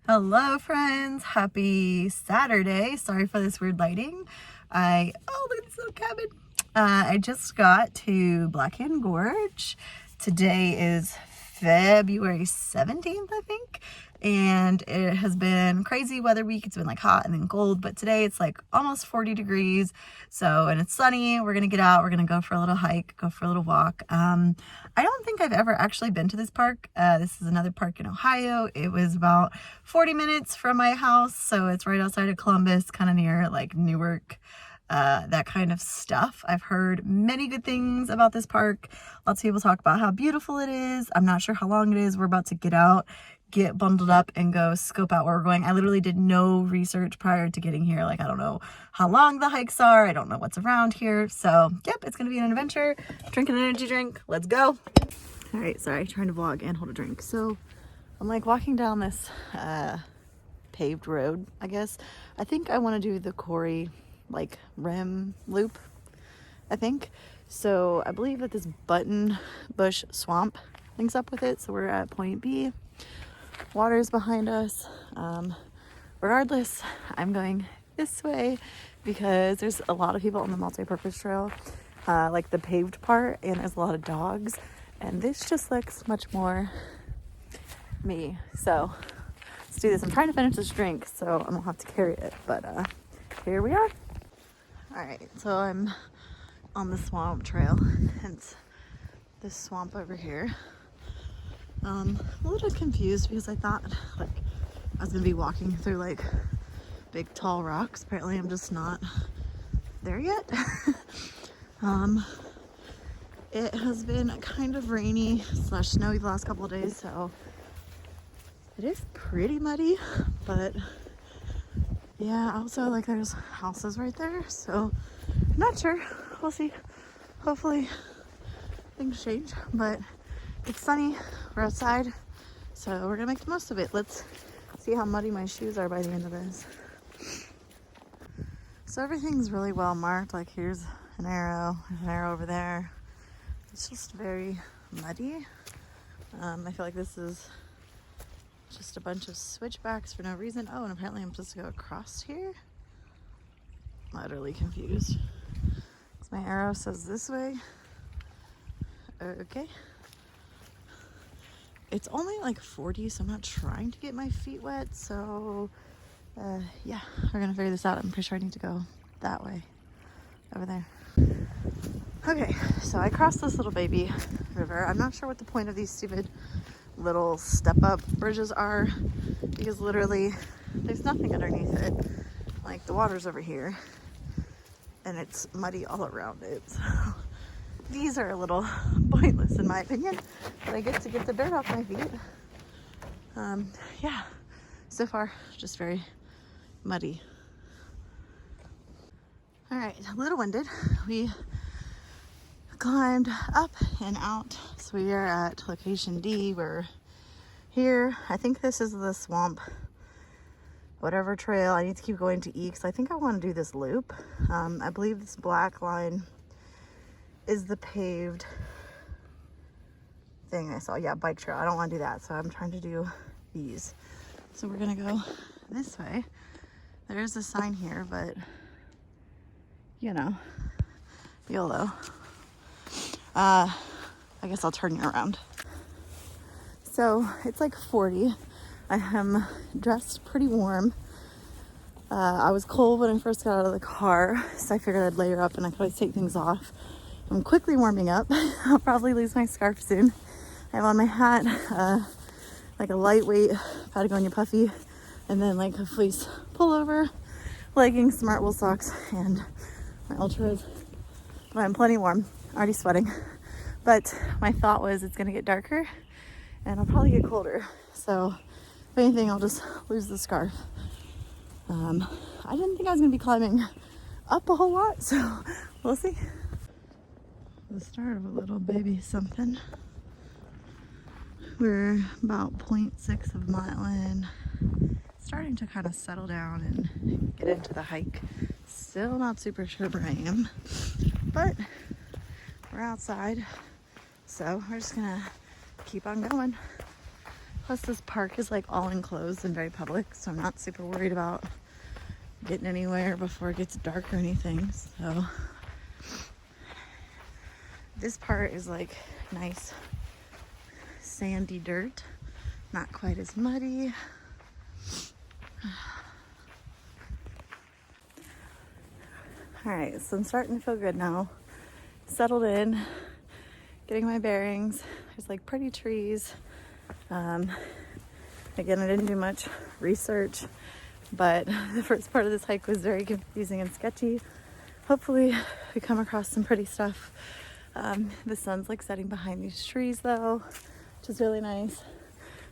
Hello friends, happy Saturday. Sorry for this weird lighting. Oh, look at this little cabin. I just got to Blackhand Gorge. Today is February 17th, I think. And it has been crazy weather week. It's been like hot and then cold, but today it's like almost 40 degrees. So, and it's sunny. We're gonna get out. We're gonna go for a little hike, go for a little walk. I don't think I've ever actually been to this park. This is another park in Ohio. It was about 40 minutes from my house. So it's right outside of Columbus, kind of near like Newark, that kind of stuff. I've heard many good things about this park. Lots of people talk about how beautiful it is. I'm not sure how long it is. We're about to get out, get bundled up, and go scope out where we're going. I literally did no research prior to getting here. Like, I don't know how long the hikes are. I don't know what's around here. So, yep, it's going to be an adventure. Drink an energy drink. Let's go. All right, sorry, trying to vlog and hold a drink. So, I'm like walking down this paved road, I guess. I think I want to do the quarry like rim loop, I think. So I believe that this buttonbusb swamp links up with it. So we're at point B. Water's behind us. Regardless, I'm going this way because there's a lot of people on the multi-purpose trail, like the paved part, and there's a lot of dogs. And this just looks much more me. So let's do this. I'm trying to finish this drink, so I don't have to carry it. But here we are. All right, so I'm on the swamp trail. It's this swamp over here. A little confused because I thought like I was gonna be walking through like big tall rocks. Apparently I'm just not there yet. It has been kind of rainy / snowy the last couple of days, so it is pretty muddy, but yeah, also like there's houses right there, so I'm not sure. We'll see. Hopefully things change, but it's sunny. We're outside, so we're gonna make the most of it. Let's see how muddy my shoes are by the end of this. So everything's really well marked. Like here's an arrow, there's an arrow over there. It's just very muddy. I feel like this is just a bunch of switchbacks for no reason. Oh, and apparently I'm supposed to go across here. I'm utterly confused. My arrow says this way. Okay. It's only like 40, so I'm not trying to get my feet wet. So, yeah, we're gonna figure this out. I'm pretty sure I need to go that way, over there. Okay, so I crossed this little baby river. I'm not sure what the point of these stupid little step-up bridges are, because literally there's nothing underneath it. Like the water's over here and it's muddy all around it. So these are a little pointless in my opinion, but I get to get the dirt off my feet. Yeah, so far just very muddy. All right, a little winded. We climbed up and out, so we are at location D. We're here. I think this is the swamp whatever trail. I need to keep going to E because I think I want to do this loop. I believe this black line is the paved thing I saw. Yeah, bike trail. I don't want to do that, so I'm trying to do these. So we're gonna go this way. There's a sign here, but you know, YOLO. I guess I'll turn you around. So it's like 40. I am dressed pretty warm. I was cold when I first got out of the car, so I figured I'd layer up and I could always take things off. I'm quickly warming up. I'll probably lose my scarf soon. I have on my hat, like a lightweight Patagonia puffy, and then like a fleece pullover, leggings, smart wool socks, and my ultras. But I'm plenty warm, already sweating. But my thought was it's gonna get darker and I'll probably get colder. So if anything, I'll just lose the scarf. I didn't think I was gonna be climbing up a whole lot, so we'll see. The start of a little baby something. We're about 0.6 of a mile in, starting to kind of settle down and get into the hike. Still not super sure where I am, but we're outside, so we're just gonna keep on going. Plus this park is like all enclosed and very public, so I'm not super worried about getting anywhere before it gets dark or anything. So this part is like nice sandy dirt, not quite as muddy. All right, so I'm starting to feel good now. Settled in, getting my bearings. There's like pretty trees. Again, I didn't do much research, but the first part of this hike was very confusing and sketchy. Hopefully we come across some pretty stuff. The sun's like setting behind these trees though, which is really nice.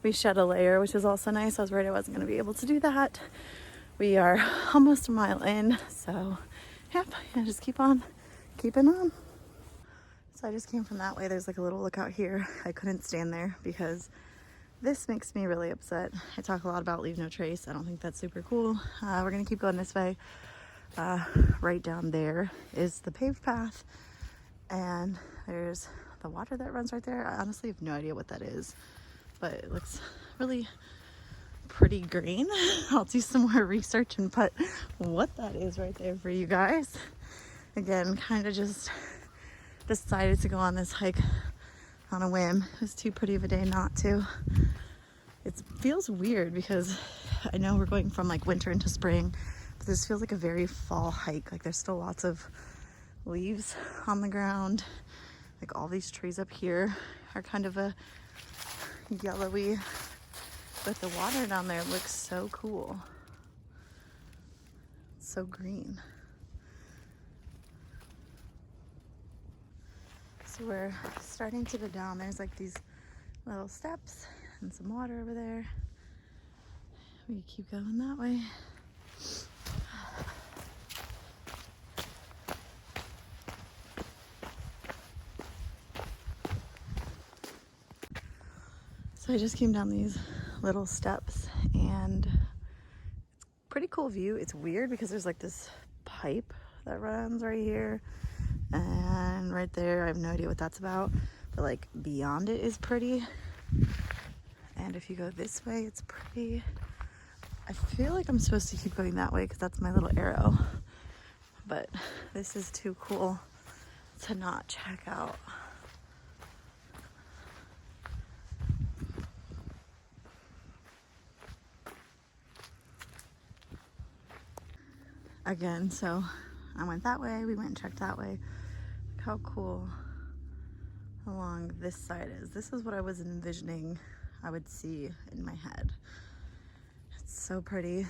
We shed a layer, which is also nice. I was worried I wasn't going to be able to do that. We are almost a mile in, so yep, I just keep on keeping on. So I just came from that way. There's like a little lookout here. I couldn't stand there because this makes me really upset. I talk a lot about leave no trace. I don't think that's super cool. We're gonna keep going this way. Right down there is the paved path, and there's the water that runs right there. I honestly have no idea what that is, but it looks really pretty green. I'll do some more research and put what that is right there for you guys. Again, kind of just decided to go on this hike on a whim. It was too pretty of a day not to. It feels weird because I know we're going from like winter into spring, but this feels like a very fall hike. Like there's still lots of leaves on the ground. Like all these trees up here are kind of a yellowy, but the water down there looks so cool. It's so green. So we're starting to go down. There's like these little steps and some water over there. We keep going that way. So I just came down these little steps and it's a pretty cool view. It's weird because there's like this pipe that runs right here. And right there, I have no idea what that's about, but like beyond it is pretty. And if you go this way, it's pretty. I feel like I'm supposed to keep going that way because that's my little arrow, but this is too cool to not check out. Again, so I went that way, we went and checked that way. Look how cool along this side is. This is what I was envisioning I would see in my head. It's so pretty,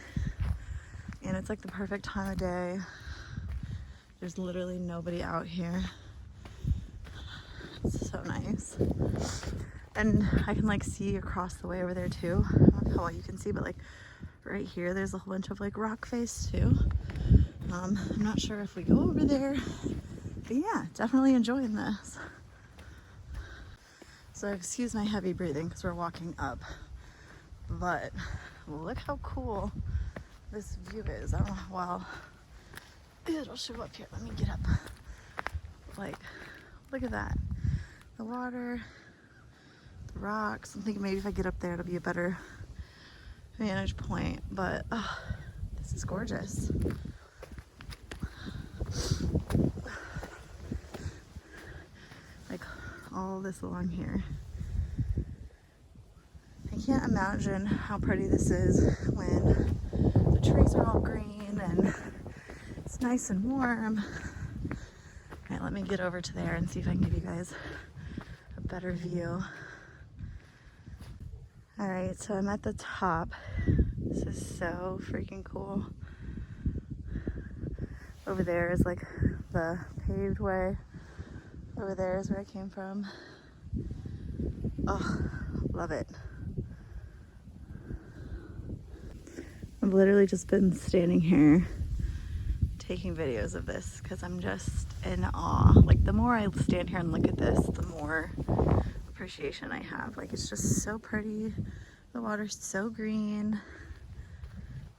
and it's like the perfect time of day. There's literally nobody out here. It's so nice. And I can like see across the way over there too. I don't know how well you can see, but like right here, there's a whole bunch of like rock face too. I'm not sure if we go over there, but yeah, definitely enjoying this. So excuse my heavy breathing because we're walking up, but look how cool this view is. I don't know how well it'll show up here. Let me get up. Like, look at that. The water, the rocks. I'm thinking maybe if I get up there, it'll be a better vantage point, but this is gorgeous. Like all this along here. I can't imagine how pretty this is when the trees are all green and it's nice and warm. All right, let me get over to there and see if I can give you guys a better view. All right, so I'm at the top. This is so freaking cool. Over there is like the paved way. Over there is where I came from. Oh, love it. I've literally just been standing here taking videos of this because I'm just in awe. Like the more I stand here and look at this, the more appreciation I have. Like it's just so pretty. The water's so green.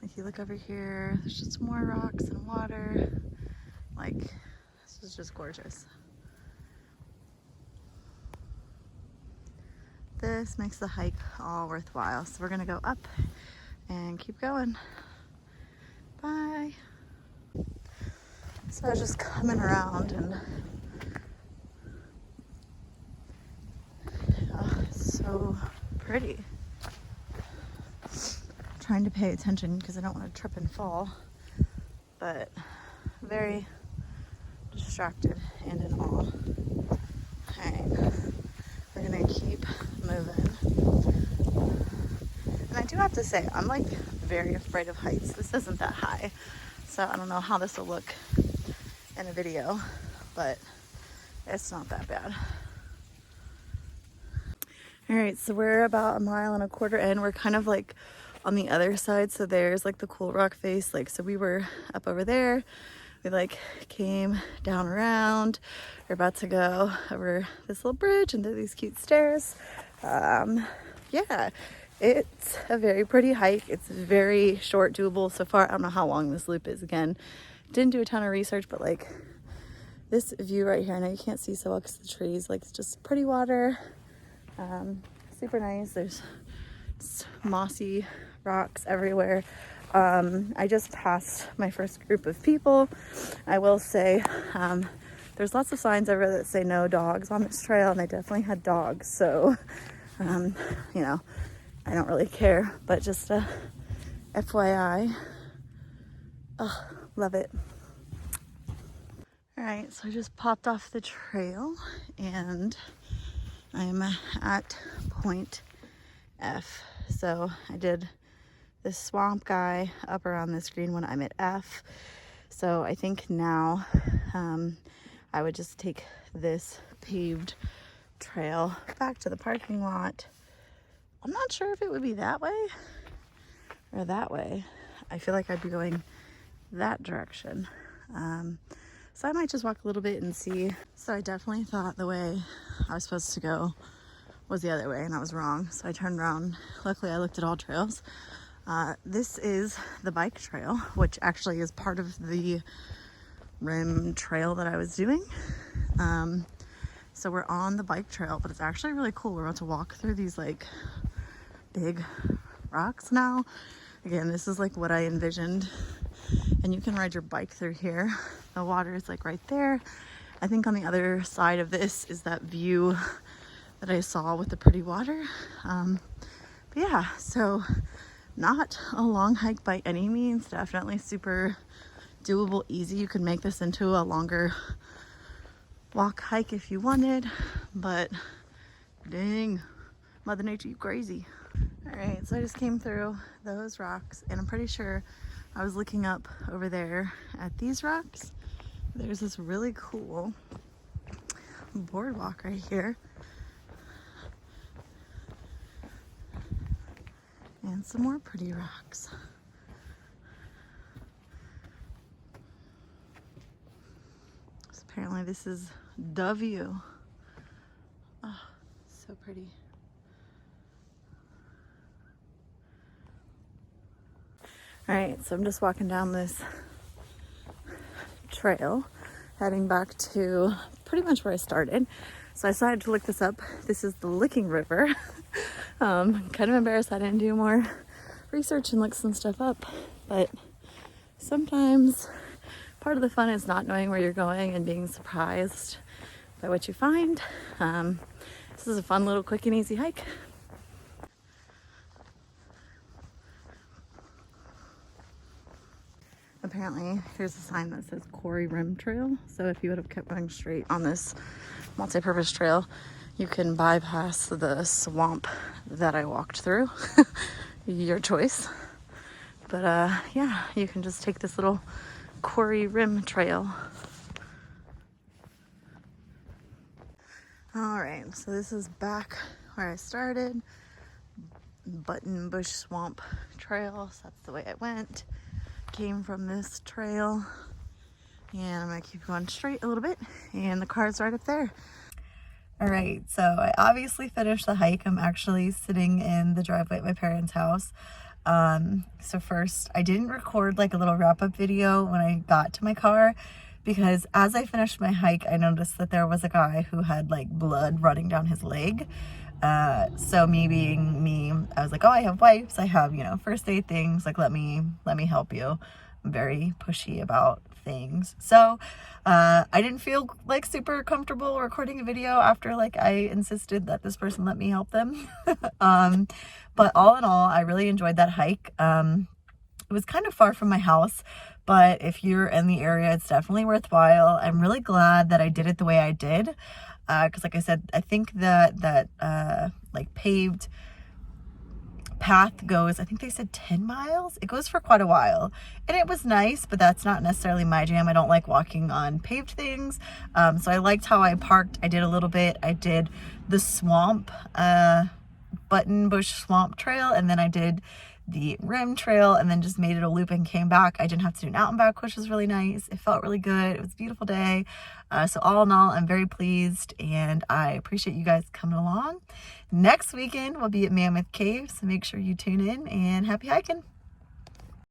Like you look over here, there's just more rocks and water. Like this is just gorgeous. This makes the hike all worthwhile. So we're gonna go up and keep going. Bye. So I was just coming around and oh, it's so pretty. Trying to pay attention because I don't want to trip and fall, but very distracted and in awe. Alright, we're gonna keep moving. And I do have to say, I'm like very afraid of heights. This isn't that high, so I don't know how this will look in a video, but it's not that bad. Alright, so we're about 1.25 miles in. We're kind of like on the other side, so there's like the cool rock face. Like, so we were up over there, we like came down around, we're about to go over this little bridge and through these cute stairs. Yeah, it's a very pretty hike. It's very short, doable so far. I don't know how long this loop is. Again, didn't do a ton of research, but like this view right here, I know you can't see so well because of the trees, like it's just pretty water, super nice. There's mossy rocks everywhere. I just passed my first group of people. I will say there's lots of signs over that say no dogs on this trail, and they definitely had dogs, so you know, I don't really care, but just a FYI. Oh, love it. All right, so I just popped off the trail and I'm at point F. So I did this swamp guy up around this green one. I'm at F. So I think now I would just take this paved trail back to the parking lot. I'm not sure if it would be that way or that way. I feel like I'd be going that direction. So I might just walk a little bit and see. So I definitely thought the way I was supposed to go was the other way, and I was wrong. So I turned around. Luckily, I looked at all trails. This is the bike trail, which actually is part of the rim trail that I was doing. So we're on the bike trail, but it's actually really cool. We're about to walk through these like big rocks now. Again, this is like what I envisioned. And you can ride your bike through here. The water is like right there. I think on the other side of this is that view that I saw with the pretty water. But yeah, so not a long hike by any means. Definitely super doable, easy. You could make this into a longer walk hike if you wanted, but dang, Mother Nature, you crazy. All right, so I just came through those rocks, and I'm pretty sure I was looking up over there at these rocks. There's this really cool boardwalk right here. And some more pretty rocks. So apparently this is the view. Oh, so pretty. All right, so I'm just walking down this trail, heading back to pretty much where I started. So I decided to look this up. This is the Licking River. Kind of embarrassed I didn't do more research and look some stuff up, but sometimes part of the fun is not knowing where you're going and being surprised by what you find. This is a fun little quick and easy hike. Apparently, here's a sign that says Quarry Rim Trail. So if you would have kept going straight on this multi-purpose trail, you can bypass the swamp that I walked through. Your choice. But yeah, you can just take this little Quarry Rim Trail. All right, so this is back where I started. Buttonbusb Swamp Trail, so that's the way I went. Came from this trail, and I'm gonna keep going straight a little bit, and the car's right up there. All right, so I obviously finished the hike. I'm actually sitting in the driveway at my parents' house. So first, I didn't record like a little wrap-up video when I got to my car, because as I finished my hike, I noticed that there was a guy who had like blood running down his leg. So me being me, I was like, oh, I have wipes, I have, you know, first aid things, like let me help you. I'm very pushy about things. So I didn't feel like super comfortable recording a video after like I insisted that this person let me help them. But all in all, I really enjoyed that hike. It was kind of far from my house, but if you're in the area, it's definitely worthwhile. I'm really glad that I did it the way I did. Because like I said, I think that like paved path goes, I think they said 10 miles. It goes for quite a while, and it was nice, but that's not necessarily my jam. I don't like walking on paved things. So I liked how I parked. I did a little bit. I did the swamp, buttonbusb swamp trail, and then I did the rim trail, and then just made it a loop and came back. I didn't have to do an out and back, which was really nice. It felt really good. It was a beautiful day. So all in all, I'm very pleased, and I appreciate you guys coming along. Next weekend we'll be at Mammoth Cave, so make sure you tune in, and happy hiking.